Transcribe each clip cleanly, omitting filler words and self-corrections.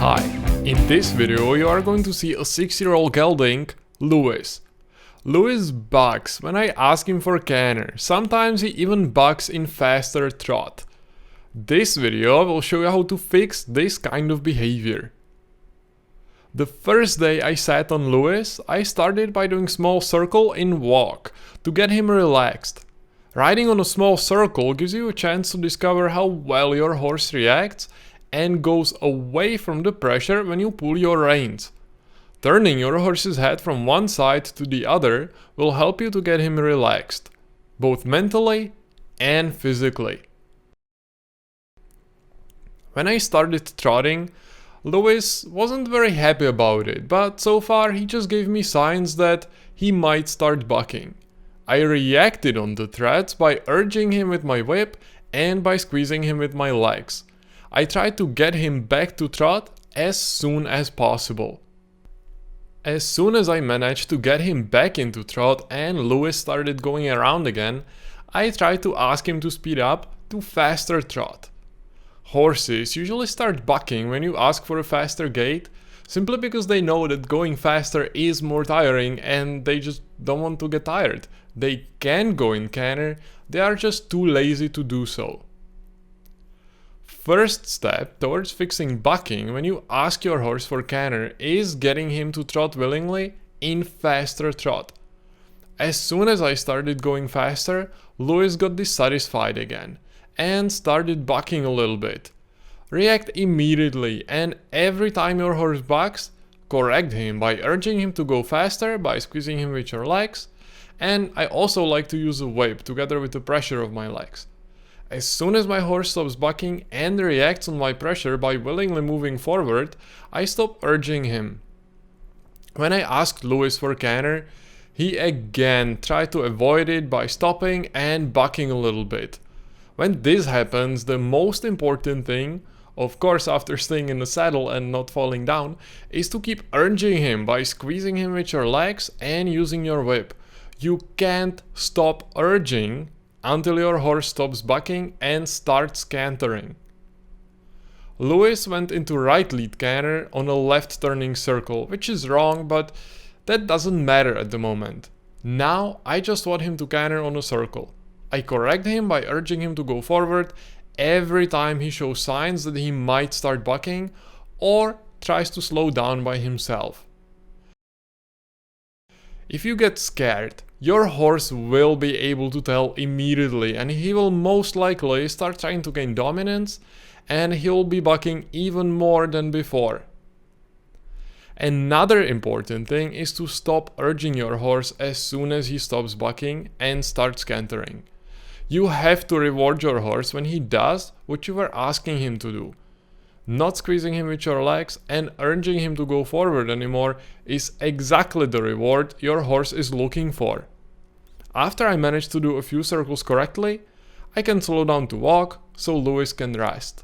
Hi, in this video you are going to see a 6-year-old gelding, Lewis. Lewis bucks when I ask him for canner, sometimes he even bucks in faster trot. This video will show you how to fix this kind of behavior. The first day I sat on Lewis, I started by doing small circle in walk to get him relaxed. Riding on a small circle gives you a chance to discover how well your horse reacts and goes away from the pressure when you pull your reins. Turning your horse's head from one side to the other will help you to get him relaxed, both mentally and physically. When I started trotting, Lewis wasn't very happy about it, but so far he just gave me signs that he might start bucking. I reacted on the threats by urging him with my whip and by squeezing him with my legs. I tried to get him back to trot as soon as possible. As soon as I managed to get him back into trot and Lewis started going around again, I tried to ask him to speed up to faster trot. Horses usually start bucking when you ask for a faster gait, simply because they know that going faster is more tiring and they just don't want to get tired. They can go in canter, they are just too lazy to do so. First step towards fixing bucking when you ask your horse for canter is getting him to trot willingly in faster trot. As soon as I started going faster, Lewis got dissatisfied again and started bucking a little bit. React immediately, and every time your horse bucks, correct him by urging him to go faster by squeezing him with your legs, and I also like to use a whip together with the pressure of my legs. As soon as my horse stops bucking and reacts on my pressure by willingly moving forward, I stop urging him. When I asked Lewis for canter, he again tried to avoid it by stopping and bucking a little bit. When this happens, the most important thing, of course after staying in the saddle and not falling down, is to keep urging him by squeezing him with your legs and using your whip. You can't stop urging until your horse stops bucking and starts cantering. Lewis went into right lead canter on a left turning circle, which is wrong, but that doesn't matter at the moment. Now I just want him to canter on a circle. I correct him by urging him to go forward every time he shows signs that he might start bucking or tries to slow down by himself. If you get scared, your horse will be able to tell immediately, and he will most likely start trying to gain dominance, and he will be bucking even more than before. Another important thing is to stop urging your horse as soon as he stops bucking and starts cantering. You have to reward your horse when he does what you were asking him to do. Not squeezing him with your legs and urging him to go forward anymore is exactly the reward your horse is looking for. After I manage to do a few circles correctly, I can slow down to walk so Lewis can rest.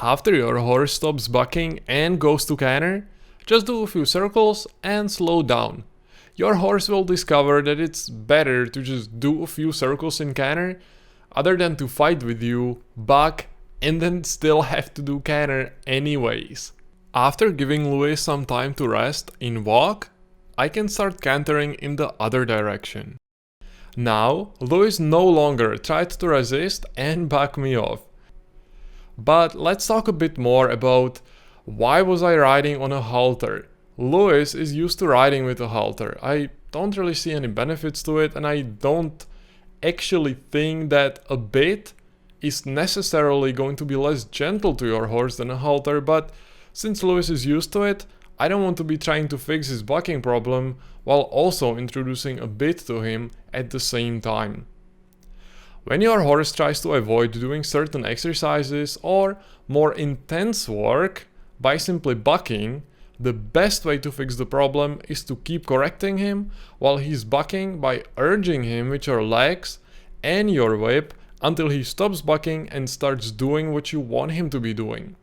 After your horse stops bucking and goes to canter, just do a few circles and slow down. Your horse will discover that it's better to just do a few circles in canter other than to fight with you, buck, and then still have to do canter anyways. After giving Lewis some time to rest in walk, I can start cantering in the other direction. Now, Lewis no longer tried to resist and back me off. But let's talk a bit more about why was I riding on a halter. Lewis is used to riding with a halter. I don't really see any benefits to it, and I don't actually think that a bit is necessarily going to be less gentle to your horse than a halter, but since Lewis is used to it, I don't want to be trying to fix his bucking problem while also introducing a bit to him at the same time. When your horse tries to avoid doing certain exercises or more intense work by simply bucking, the best way to fix the problem is to keep correcting him while he's bucking by urging him with your legs and your whip until he stops bucking and starts doing what you want him to be doing.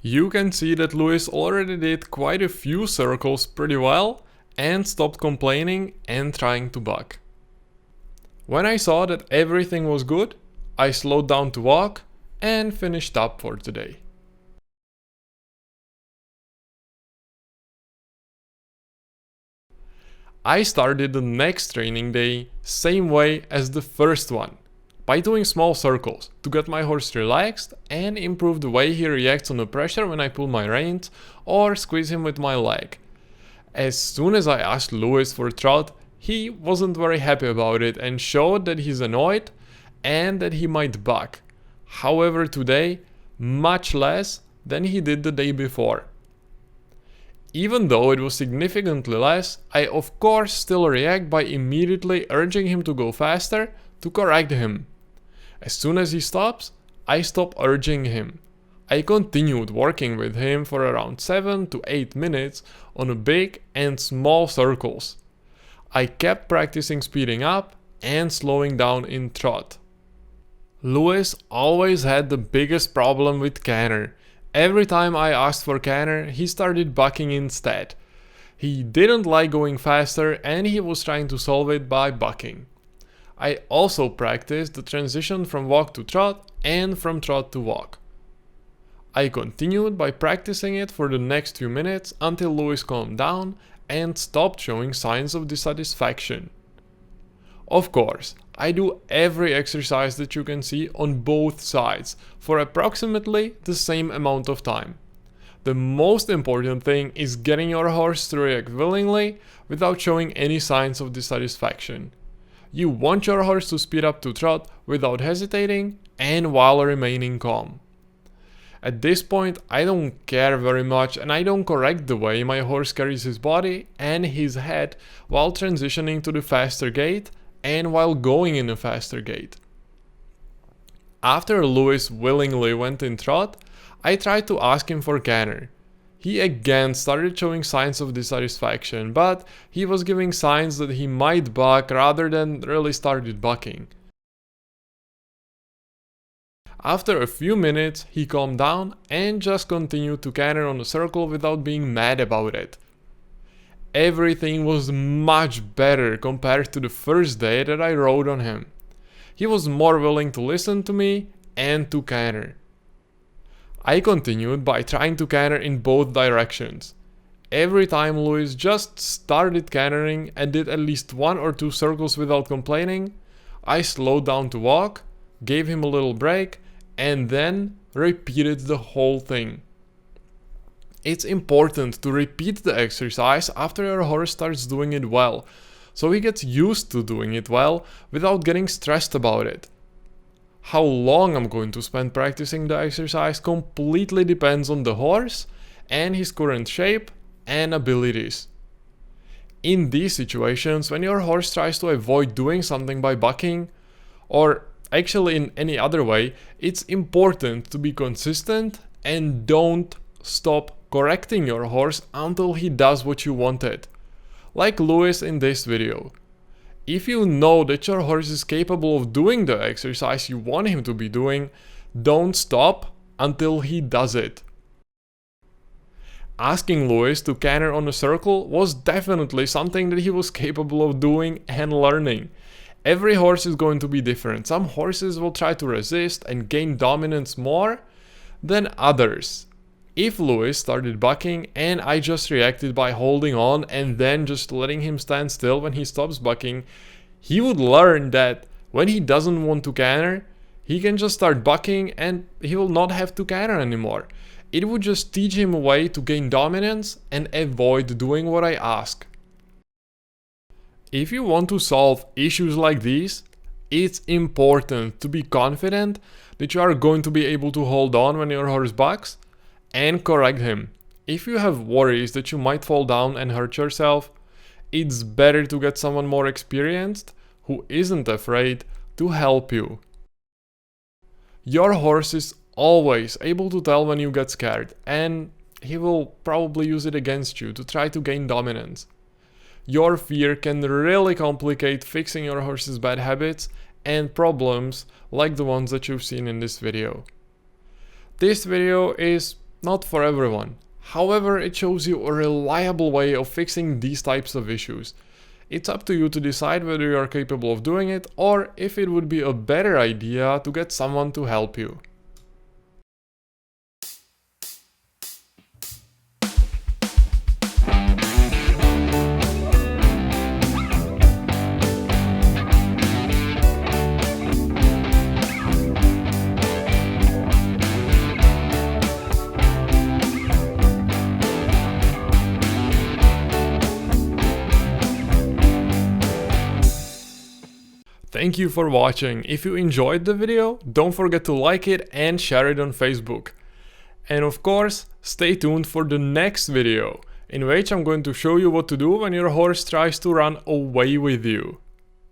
You can see that Lewis already did quite a few circles pretty well and stopped complaining and trying to buck. When I saw that everything was good, I slowed down to walk and finished up for today. I started the next training day same way as the first one, by doing small circles to get my horse relaxed and improve the way he reacts on the pressure when I pull my reins or squeeze him with my leg. As soon as I asked Lewis for a trot, he wasn't very happy about it and showed that he's annoyed and that he might buck. However, today, much less than he did the day before. Even though it was significantly less, I of course still react by immediately urging him to go faster to correct him. As soon as he stops, I stop urging him. I continued working with him for around 7 to 8 minutes on a big and small circles. I kept practicing speeding up and slowing down in trot. Lewis always had the biggest problem with canter. Every time I asked for canter, he started bucking instead. He didn't like going faster and he was trying to solve it by bucking. I also practiced the transition from walk to trot and from trot to walk. I continued by practicing it for the next few minutes until Lewis calmed down and stopped showing signs of dissatisfaction. Of course, I do every exercise that you can see on both sides for approximately the same amount of time. The most important thing is getting your horse to react willingly without showing any signs of dissatisfaction. You want your horse to speed up to trot without hesitating and while remaining calm. At this point, I don't care very much and I don't correct the way my horse carries his body and his head while transitioning to the faster gait and while going in a faster gait. After Lewis willingly went in trot, I tried to ask him for canter. He again started showing signs of dissatisfaction, but he was giving signs that he might buck rather than really started bucking. After a few minutes, he calmed down and just continued to canter on the circle without being mad about it. Everything was much better compared to the first day that I rode on him. He was more willing to listen to me and to canter. I continued by trying to canter in both directions. Every time Lewis just started cantering and did at least 1 or 2 circles without complaining, I slowed down to walk, gave him a little break, and then repeated the whole thing. It's important to repeat the exercise after your horse starts doing it well, so he gets used to doing it well without getting stressed about it. How long I'm going to spend practicing the exercise completely depends on the horse and his current shape and abilities. In these situations, when your horse tries to avoid doing something by bucking, or actually in any other way, it's important to be consistent and don't stop correcting your horse until he does what you wanted. Like Lewis in this video. If you know that your horse is capable of doing the exercise you want him to be doing, don't stop until he does it. Asking Lewis to canter on a circle was definitely something that he was capable of doing and learning. Every horse is going to be different. Some horses will try to resist and gain dominance more than others. If Lewis started bucking and I just reacted by holding on and then just letting him stand still when he stops bucking, he would learn that when he doesn't want to canter, he can just start bucking and he will not have to canter anymore. It would just teach him a way to gain dominance and avoid doing what I ask. If you want to solve issues like these, it's important to be confident that you are going to be able to hold on when your horse bucks and correct him. If you have worries that you might fall down and hurt yourself, it's better to get someone more experienced who isn't afraid to help you. Your horse is always able to tell when you get scared, and he will probably use it against you to try to gain dominance. Your fear can really complicate fixing your horse's bad habits and problems like the ones that you've seen in this video. This video is not for everyone. However, it shows you a reliable way of fixing these types of issues. It's up to you to decide whether you are capable of doing it or if it would be a better idea to get someone to help you. Thank you for watching. If you enjoyed the video, don't forget to like it and share it on Facebook. And of course, stay tuned for the next video, in which I'm going to show you what to do when your horse tries to run away with you.